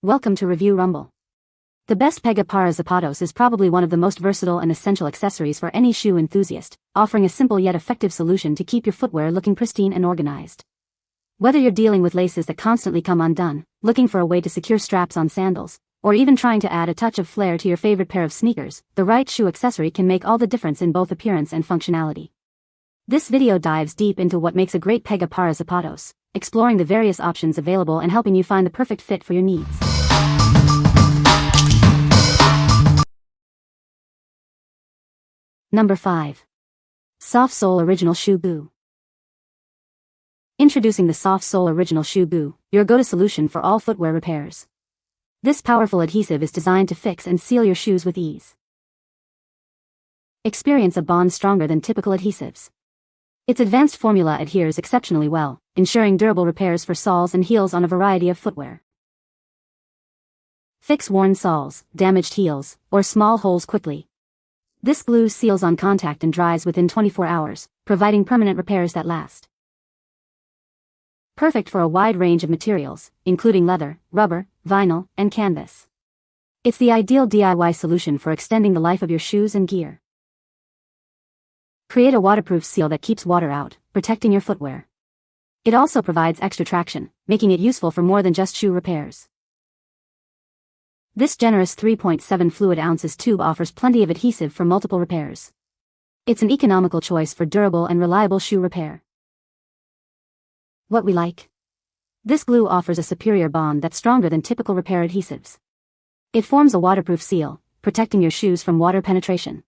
Welcome to Review Rumble. The best Pega Para Zapatos is probably one of the most versatile and essential accessories for any shoe enthusiast, offering a simple yet effective solution to keep your footwear looking pristine and organized. Whether you're dealing with laces that constantly come undone, looking for a way to secure straps on sandals, or even trying to add a touch of flair to your favorite pair of sneakers, the right shoe accessory can make all the difference in both appearance and functionality. This video dives deep into what makes a great Pega Para Zapatos, exploring the various options available and helping you find the perfect fit for your needs. Number 5. Soft Sole Original Shoe Glue. Introducing the Soft Sole Original Shoe Glue, your go-to solution for all footwear repairs. This powerful adhesive is designed to fix and seal your shoes with ease. Experience a bond stronger than typical adhesives. Its advanced formula adheres exceptionally well, ensuring durable repairs for soles and heels on a variety of footwear. Fix worn soles, damaged heels, or small holes quickly. This glue seals on contact and dries within 24 hours, providing permanent repairs that last. Perfect for a wide range of materials, including leather, rubber, vinyl, and canvas. It's the ideal DIY solution for extending the life of your shoes and gear. Create a waterproof seal that keeps water out, protecting your footwear. It also provides extra traction, making it useful for more than just shoe repairs. This generous 3.7 fluid ounces tube offers plenty of adhesive for multiple repairs. It's an economical choice for durable and reliable shoe repair. What we like? This glue offers a superior bond that's stronger than typical repair adhesives. It forms a waterproof seal, protecting your shoes from water penetration.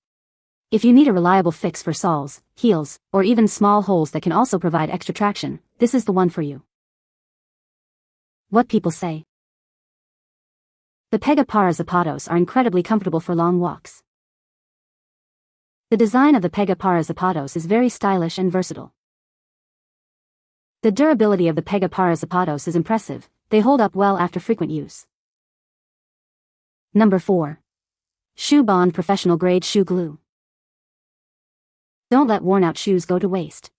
If you need a reliable fix for soles, heels, or even small holes that can also provide extra traction, this is the one for you. What people say. The Pega Para Zapatos are incredibly comfortable for long walks. The design of the Pega Para Zapatos is very stylish and versatile. The durability of the Pega Para Zapatos is impressive, they hold up well after frequent use. Number 4. Shoe Bond Professional Grade Shoe Glue. Don't let worn-out shoes go to waste.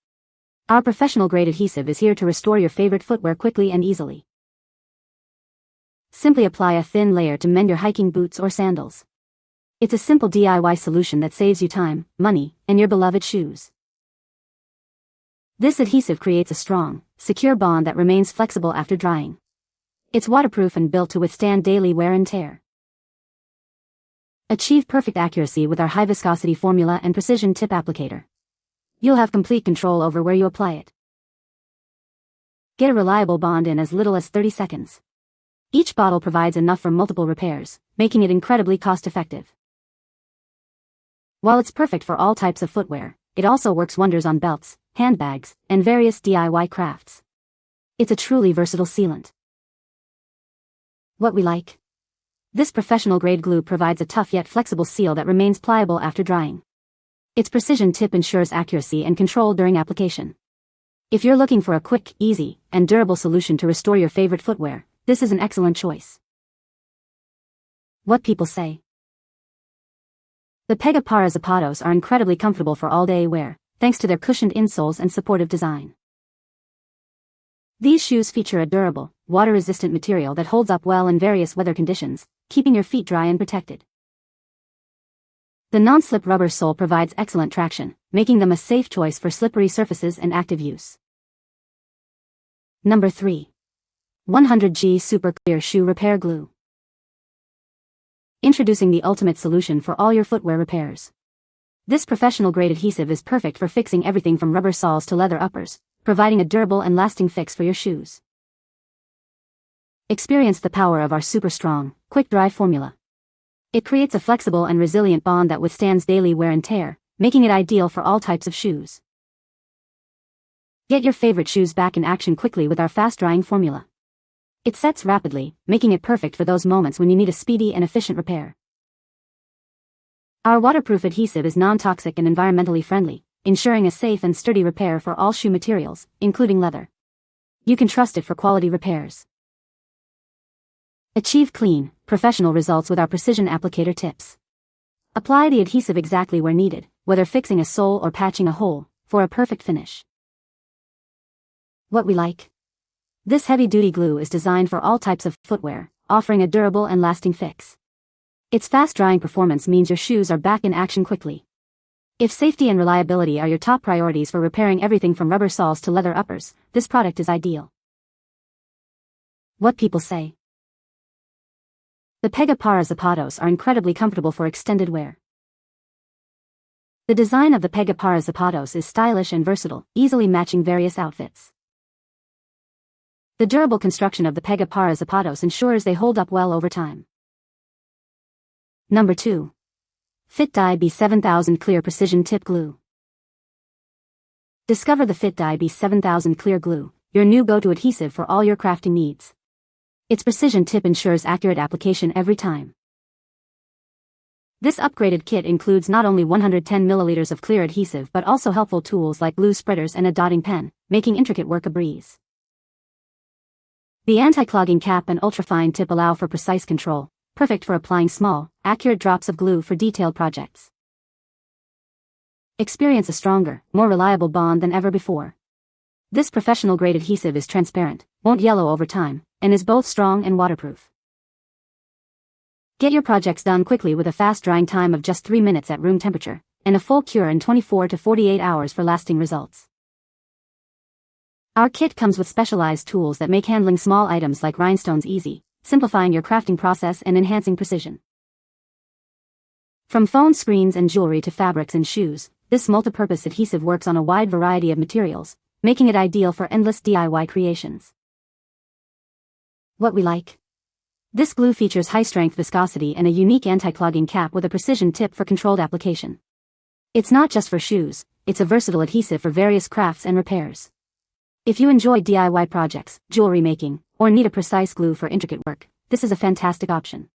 Our professional-grade adhesive is here to restore your favorite footwear quickly and easily. Simply apply a thin layer to mend your hiking boots or sandals. It's a simple DIY solution that saves you time, money, and your beloved shoes. This adhesive creates a strong, secure bond that remains flexible after drying. It's waterproof and built to withstand daily wear and tear. Achieve perfect accuracy with our high-viscosity formula and precision tip applicator. You'll have complete control over where you apply it. Get a reliable bond in as little as 30 seconds. Each bottle provides enough for multiple repairs, making it incredibly cost-effective. While it's perfect for all types of footwear, it also works wonders on belts, handbags, and various DIY crafts. It's a truly versatile sealant. What we like? This professional-grade glue provides a tough yet flexible seal that remains pliable after drying. Its precision tip ensures accuracy and control during application. If you're looking for a quick, easy, and durable solution to restore your favorite footwear, this is an excellent choice. What people say. The Pega Para Zapatos are incredibly comfortable for all-day wear, thanks to their cushioned insoles and supportive design. These shoes feature a durable, water-resistant material that holds up well in various weather conditions, keeping your feet dry and protected. The non-slip rubber sole provides excellent traction, making them a safe choice for slippery surfaces and active use. Number 3. 100G Super Clear Shoe Repair Glue. Introducing the ultimate solution for all your footwear repairs. This professional-grade adhesive is perfect for fixing everything from rubber soles to leather uppers, providing a durable and lasting fix for your shoes. Experience the power of our super strong, quick-dry formula. It creates a flexible and resilient bond that withstands daily wear and tear, making it ideal for all types of shoes. Get your favorite shoes back in action quickly with our fast-drying formula. It sets rapidly, making it perfect for those moments when you need a speedy and efficient repair. Our waterproof adhesive is non-toxic and environmentally friendly, ensuring a safe and sturdy repair for all shoe materials, including leather. You can trust it for quality repairs. Achieve clean, professional results with our precision applicator tips. Apply the adhesive exactly where needed, whether fixing a sole or patching a hole, for a perfect finish. What we like? This heavy-duty glue is designed for all types of footwear, offering a durable and lasting fix. Its fast-drying performance means your shoes are back in action quickly. If safety and reliability are your top priorities for repairing everything from rubber soles to leather uppers, this product is ideal. What people say. The Pega Para Zapatos are incredibly comfortable for extended wear. The design of the Pega Para Zapatos is stylish and versatile, easily matching various outfits. The durable construction of the Pega Para Zapatos ensures they hold up well over time. Number 2. FITTDYHE 7000 Clear Precision Tip Glue. Discover the FITTDYHE 7000 Clear Glue, your new go-to adhesive for all your crafting needs. Its precision tip ensures accurate application every time. This upgraded kit includes not only 110 milliliters of clear adhesive but also helpful tools like glue spreaders and a dotting pen, making intricate work a breeze. The anti-clogging cap and ultrafine tip allow for precise control, perfect for applying small, accurate drops of glue for detailed projects. Experience a stronger, more reliable bond than ever before. This professional-grade adhesive is transparent, won't yellow over time, and is both strong and waterproof. Get your projects done quickly with a fast drying time of just 3 minutes at room temperature, and a full cure in 24 to 48 hours for lasting results. Our kit comes with specialized tools that make handling small items like rhinestones easy, simplifying your crafting process and enhancing precision. From phone screens and jewelry to fabrics and shoes, this multi-purpose adhesive works on a wide variety of materials, making it ideal for endless DIY creations. What we like. This glue features high-strength viscosity and a unique anti-clogging cap with a precision tip for controlled application. It's not just for shoes, it's a versatile adhesive for various crafts and repairs. If you enjoy DIY projects, jewelry making, or need a precise glue for intricate work, this is a fantastic option.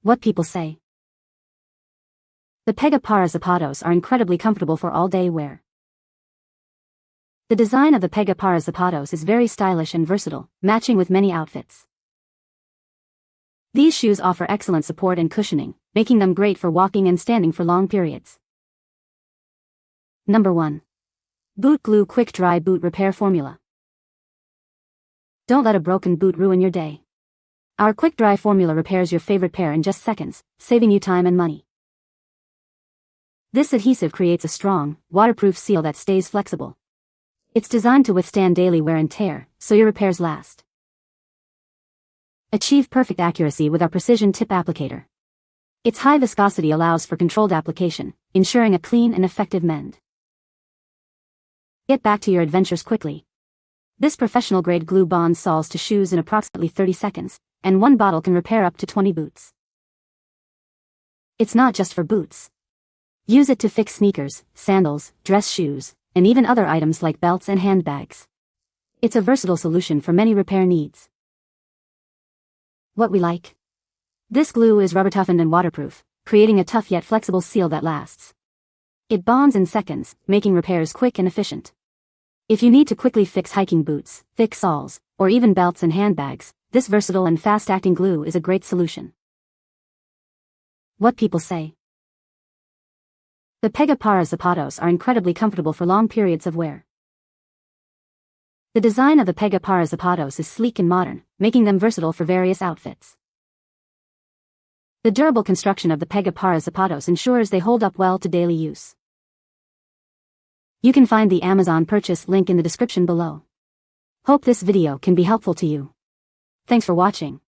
What people say. The Pega Para Zapatos are incredibly comfortable for all-day wear. The design of the Pega Para Zapatos is very stylish and versatile, matching with many outfits. These shoes offer excellent support and cushioning, making them great for walking and standing for long periods. Number 1. Boot Glue Quick Dry Boot Repair Formula. Don't let a broken boot ruin your day. Our quick dry formula repairs your favorite pair in just seconds, saving you time and money. This adhesive creates a strong, waterproof seal that stays flexible. It's designed to withstand daily wear and tear, so your repairs last. Achieve perfect accuracy with our precision tip applicator. Its high viscosity allows for controlled application, ensuring a clean and effective mend. Get back to your adventures quickly. This professional-grade glue bonds soles to shoes in approximately 30 seconds, and one bottle can repair up to 20 boots. It's not just for boots. Use it to fix sneakers, sandals, dress shoes, and even other items like belts and handbags. It's a versatile solution for many repair needs. What we like. This glue is rubber-toughened and waterproof, creating a tough yet flexible seal that lasts. It bonds in seconds, making repairs quick and efficient. If you need to quickly fix hiking boots, thick soles, or even belts and handbags, this versatile and fast-acting glue is a great solution. What people say. The Pega Para Zapatos are incredibly comfortable for long periods of wear. The design of the Pega Para Zapatos is sleek and modern, making them versatile for various outfits. The durable construction of the Pega Para Zapatos ensures they hold up well to daily use. You can find the Amazon purchase link in the description below. Hope this video can be helpful to you. Thanks for watching.